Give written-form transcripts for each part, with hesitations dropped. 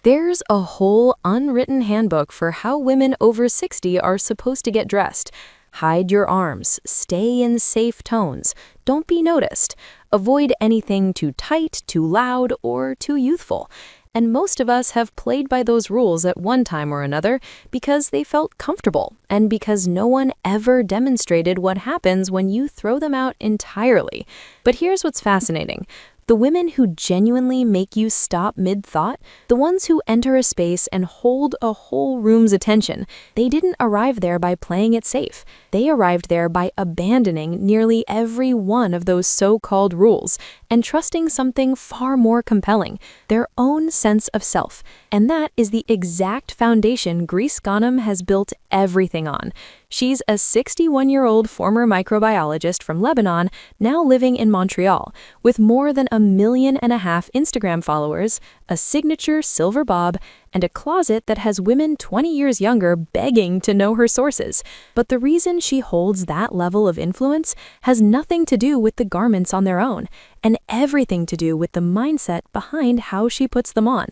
There's a whole unwritten handbook for how women over 60 are supposed to get dressed. Hide your arms, stay in safe tones, don't be noticed, avoid anything too tight, too loud, or too youthful. And most of us have played by those rules at one time or another because they felt comfortable and because no one ever demonstrated what happens when you throw them out entirely. But here's what's fascinating. The women who genuinely make you stop mid-thought, the ones who enter a space and hold a whole room's attention, they didn't arrive there by playing it safe. They arrived there by abandoning nearly every one of those so-called rules and trusting something far more compelling, their own sense of self. And that is the exact foundation Grece Ghanem has built everything on. She's a 61-year-old former microbiologist from Lebanon, now living in Montreal, with more than 1.5 million Instagram followers, a signature silver bob, and a closet that has women 20 years younger begging to know her sources. But the reason she holds that level of influence has nothing to do with the garments on their own, and everything to do with the mindset behind how she puts them on.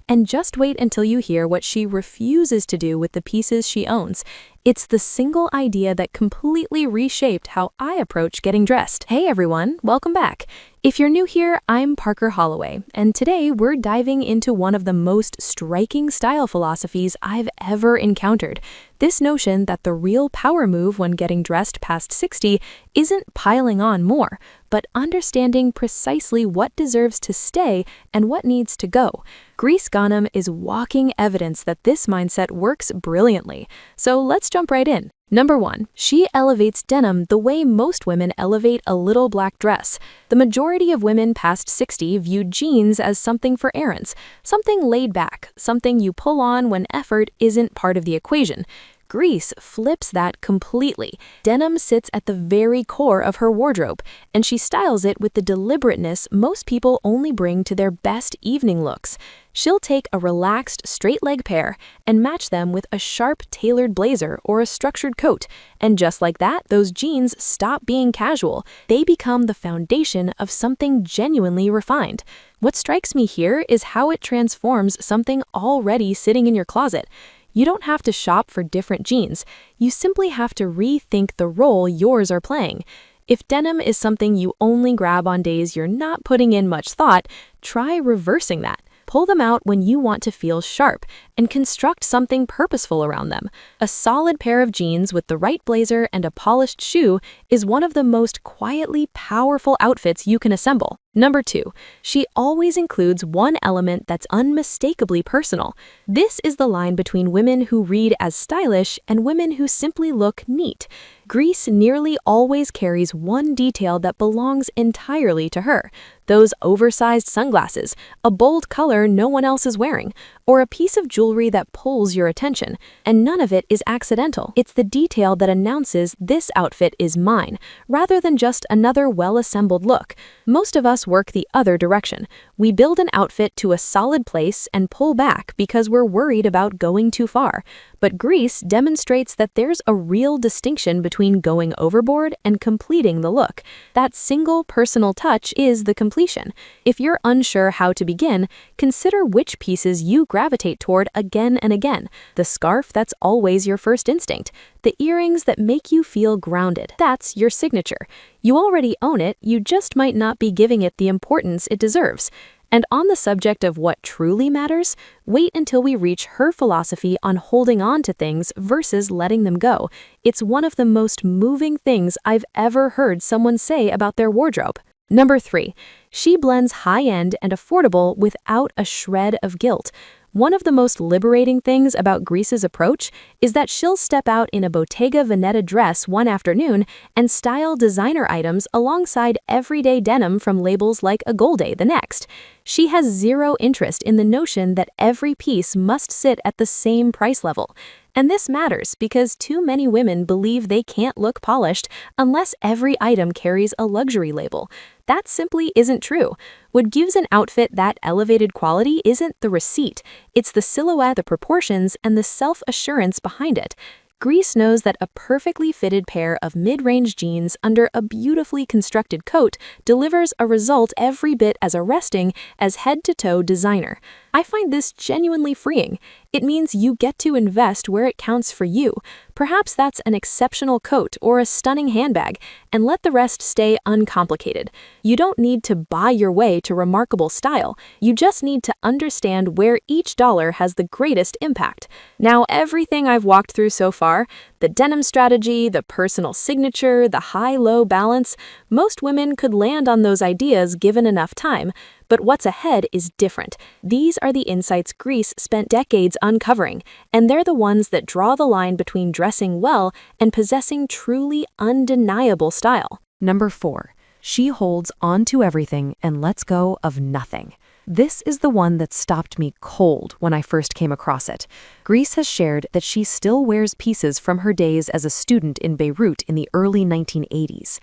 And just wait until you hear what she refuses to do with the pieces she owns. It's the single idea that completely reshaped how I approach getting dressed. Hey everyone, welcome back. If you're new here, I'm Parker Holloway, and today we're diving into one of the most striking style philosophies I've ever encountered. This notion that the real power move when getting dressed past 60 isn't piling on more, but understanding precisely what deserves to stay and what needs to go. Grece Ghanem is walking evidence that this mindset works brilliantly. So let's jump right in. Number 1, she elevates denim the way most women elevate a little black dress. The majority of women past 60 view jeans as something for errands, something laid back, something you pull on when effort isn't part of the equation. Grece flips that completely. Denim sits at the very core of her wardrobe, and she styles it with the deliberateness most people only bring to their best evening looks. She'll take a relaxed, straight-leg pair and match them with a sharp, tailored blazer or a structured coat. And just like that, those jeans stop being casual. They become the foundation of something genuinely refined. What strikes me here is how it transforms something already sitting in your closet. You don't have to shop for different jeans. You simply have to rethink the role yours are playing. If denim is something you only grab on days you're not putting in much thought, try reversing that. Pull them out when you want to feel sharp and construct something purposeful around them. A solid pair of jeans with the right blazer and a polished shoe is one of the most quietly powerful outfits you can assemble. Number 2, she always includes one element that's unmistakably personal. This is the line between women who read as stylish and women who simply look neat. Grece nearly always carries one detail that belongs entirely to her. Those oversized sunglasses, a bold color no one else is wearing, or a piece of jewelry that pulls your attention. And none of it is accidental. It's the detail that announces this outfit is mine, rather than just another well-assembled look. Most of us work the other direction. We build an outfit to a solid place and pull back because we're worried about going too far. But Grece demonstrates that there's a real distinction between going overboard and completing the look. That single personal touch is the completion. If you're unsure how to begin, consider which pieces you gravitate toward again and again. The scarf that's always your first instinct. The earrings that make you feel grounded. That's your signature. You already own it, you just might not be giving it the importance it deserves. And on the subject of what truly matters, wait until we reach her philosophy on holding on to things versus letting them go. It's one of the most moving things I've ever heard someone say about their wardrobe. Number 3, she blends high-end and affordable without a shred of guilt. One of the most liberating things about Grece's approach is that she'll step out in a Bottega Veneta dress one afternoon and style designer items alongside everyday denim from labels like Agolde the next. She has zero interest in the notion that every piece must sit at the same price level. And this matters because too many women believe they can't look polished unless every item carries a luxury label. That simply isn't true. What gives an outfit that elevated quality isn't the receipt. It's the silhouette, the proportions, and the self-assurance behind it. Grece knows that a perfectly fitted pair of mid-range jeans under a beautifully constructed coat delivers a result every bit as arresting as head-to-toe designer. I find this genuinely freeing. It means you get to invest where it counts for you. Perhaps that's an exceptional coat or a stunning handbag, and let the rest stay uncomplicated. You don't need to buy your way to remarkable style. You just need to understand where each dollar has the greatest impact. Now, everything I've walked through so far, the denim strategy, the personal signature, the high-low balance, most women could land on those ideas given enough time. But what's ahead is different. These are the insights Grece spent decades uncovering, and they're the ones that draw the line between dressing well and possessing truly undeniable style. Number 4. She holds on to everything and lets go of nothing. This is the one that stopped me cold when I first came across it. Grece has shared that she still wears pieces from her days as a student in Beirut in the early 1980s.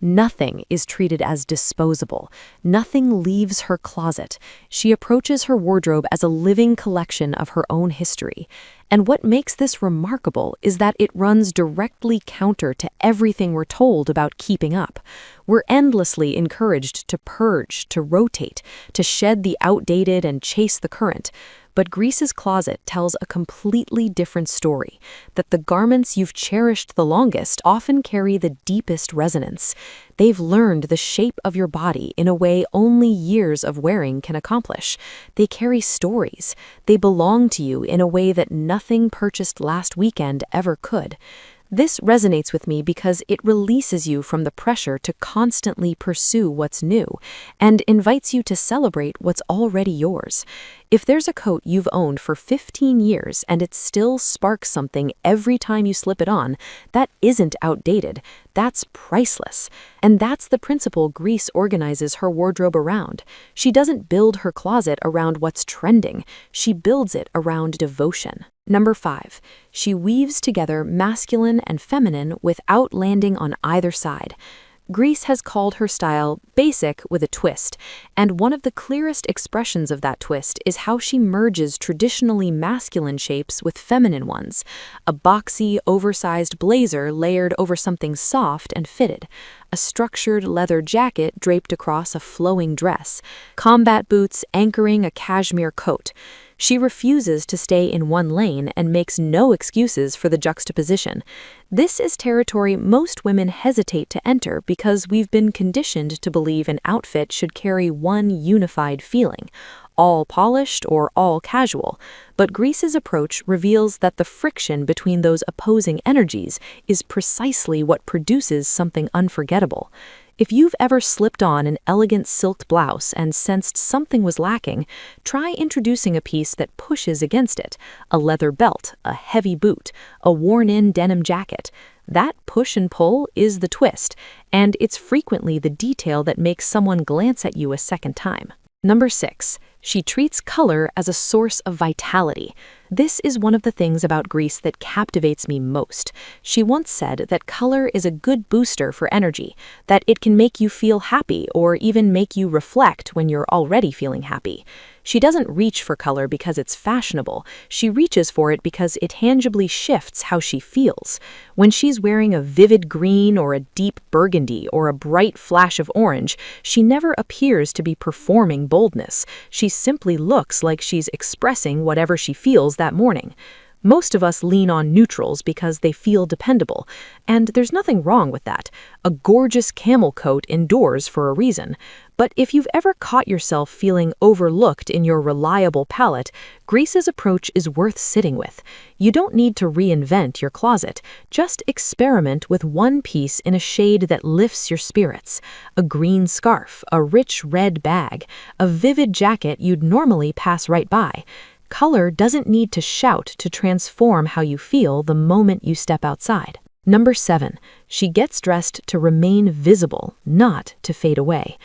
Nothing is treated as disposable. Nothing leaves her closet. She approaches her wardrobe as a living collection of her own history. And what makes this remarkable is that it runs directly counter to everything we're told about keeping up. We're endlessly encouraged to purge, to rotate, to shed the outdated and chase the current. But Grece's closet tells a completely different story, that the garments you've cherished the longest often carry the deepest resonance. They've learned the shape of your body in a way only years of wearing can accomplish. They carry stories. They belong to you in a way that nothing purchased last weekend ever could. This resonates with me because it releases you from the pressure to constantly pursue what's new and invites you to celebrate what's already yours. If there's a coat you've owned for 15 years and it still sparks something every time you slip it on, that isn't outdated. That's priceless. And that's the principle Grece organizes her wardrobe around. She doesn't build her closet around what's trending. She builds it around devotion. Number 5. She weaves together masculine and feminine without landing on either side. Grece has called her style basic with a twist, and one of the clearest expressions of that twist is how she merges traditionally masculine shapes with feminine ones. A boxy, oversized blazer layered over something soft and fitted. A structured leather jacket draped across a flowing dress. Combat boots anchoring a cashmere coat. She refuses to stay in one lane and makes no excuses for the juxtaposition. This is territory most women hesitate to enter because we've been conditioned to believe an outfit should carry one unified feeling, all polished or all casual. But Grece's approach reveals that the friction between those opposing energies is precisely what produces something unforgettable. If you've ever slipped on an elegant silk blouse and sensed something was lacking, try introducing a piece that pushes against it: a leather belt, a heavy boot, a worn-in denim jacket. That push and pull is the twist, and it's frequently the detail that makes someone glance at you a second time. Number 6. She treats color as a source of vitality. This is one of the things about Grece that captivates me most. She once said that color is a good booster for energy, that it can make you feel happy or even make you reflect when you're already feeling happy. She doesn't reach for color because it's fashionable. She reaches for it because it tangibly shifts how she feels. When she's wearing a vivid green or a deep burgundy or a bright flash of orange, she never appears to be performing boldness. She simply looks like she's expressing whatever she feels that morning. Most of us lean on neutrals because they feel dependable, and there's nothing wrong with that. A gorgeous camel coat endures for a reason. But if you've ever caught yourself feeling overlooked in your reliable palette, Grece's approach is worth sitting with. You don't need to reinvent your closet. Just experiment with one piece in a shade that lifts your spirits. A green scarf, a rich red bag, a vivid jacket you'd normally pass right by. Color doesn't need to shout to transform how you feel the moment you step outside. Number 7. She gets dressed to remain visible, not to fade away.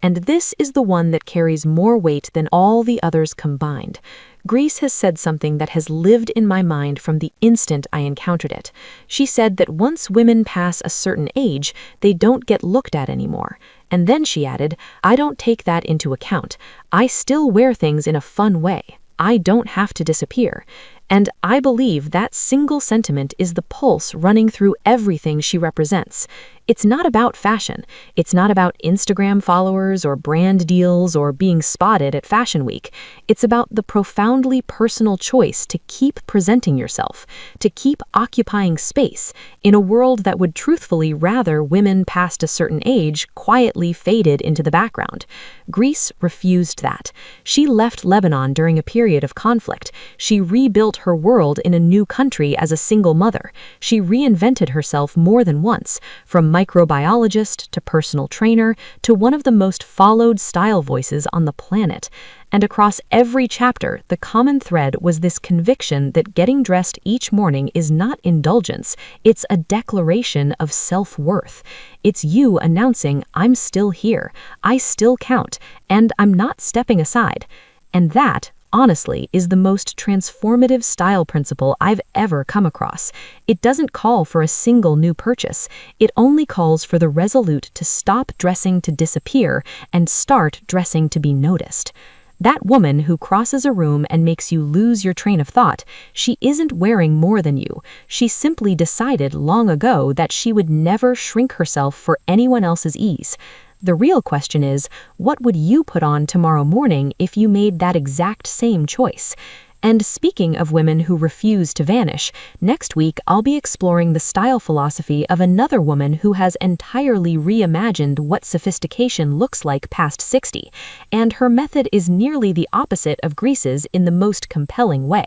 And this is the one that carries more weight than all the others combined. Grece has said something that has lived in my mind from the instant I encountered it. She said that once women pass a certain age, they don't get looked at anymore. And then she added, "I don't take that into account. I still wear things in a fun way. I don't have to disappear." And I believe that single sentiment is the pulse running through everything she represents. It's not about fashion. It's not about Instagram followers or brand deals or being spotted at Fashion Week. It's about the profoundly personal choice to keep presenting yourself, to keep occupying space in a world that would truthfully rather women past a certain age quietly faded into the background. Grece refused that. She left Lebanon during a period of conflict. She rebuilt her world in a new country as a single mother. She reinvented herself more than once, from microbiologist to personal trainer to one of the most followed style voices on the planet. And across every chapter, the common thread was this conviction that getting dressed each morning is not indulgence, it's a declaration of self-worth. It's you announcing, I'm still here, I still count, and I'm not stepping aside. And that, honestly, is the most transformative style principle I've ever come across. It doesn't call for a single new purchase. It only calls for the resolute to stop dressing to disappear and start dressing to be noticed. That woman who crosses a room and makes you lose your train of thought, she isn't wearing more than you. She simply decided long ago that she would never shrink herself for anyone else's ease. The real question is, what would you put on tomorrow morning if you made that exact same choice? And speaking of women who refuse to vanish, next week I'll be exploring the style philosophy of another woman who has entirely reimagined what sophistication looks like past 60, and her method is nearly the opposite of Grece's in the most compelling way.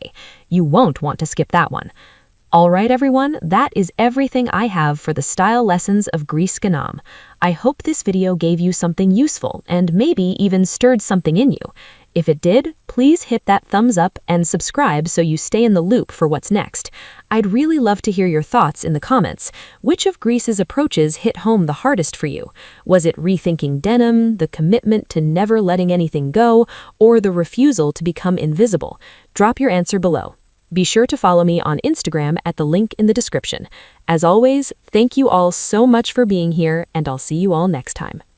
You won't want to skip that one. All right, everyone, that is everything I have for the style lessons of Grece Ghanem. I hope this video gave you something useful and maybe even stirred something in you. If it did, please hit that thumbs up and subscribe so you stay in the loop for what's next. I'd really love to hear your thoughts in the comments. Which of Grece's approaches hit home the hardest for you? Was it rethinking denim, the commitment to never letting anything go, or the refusal to become invisible? Drop your answer below. Be sure to follow me on Instagram at the link in the description. As always, thank you all so much for being here, and I'll see you all next time.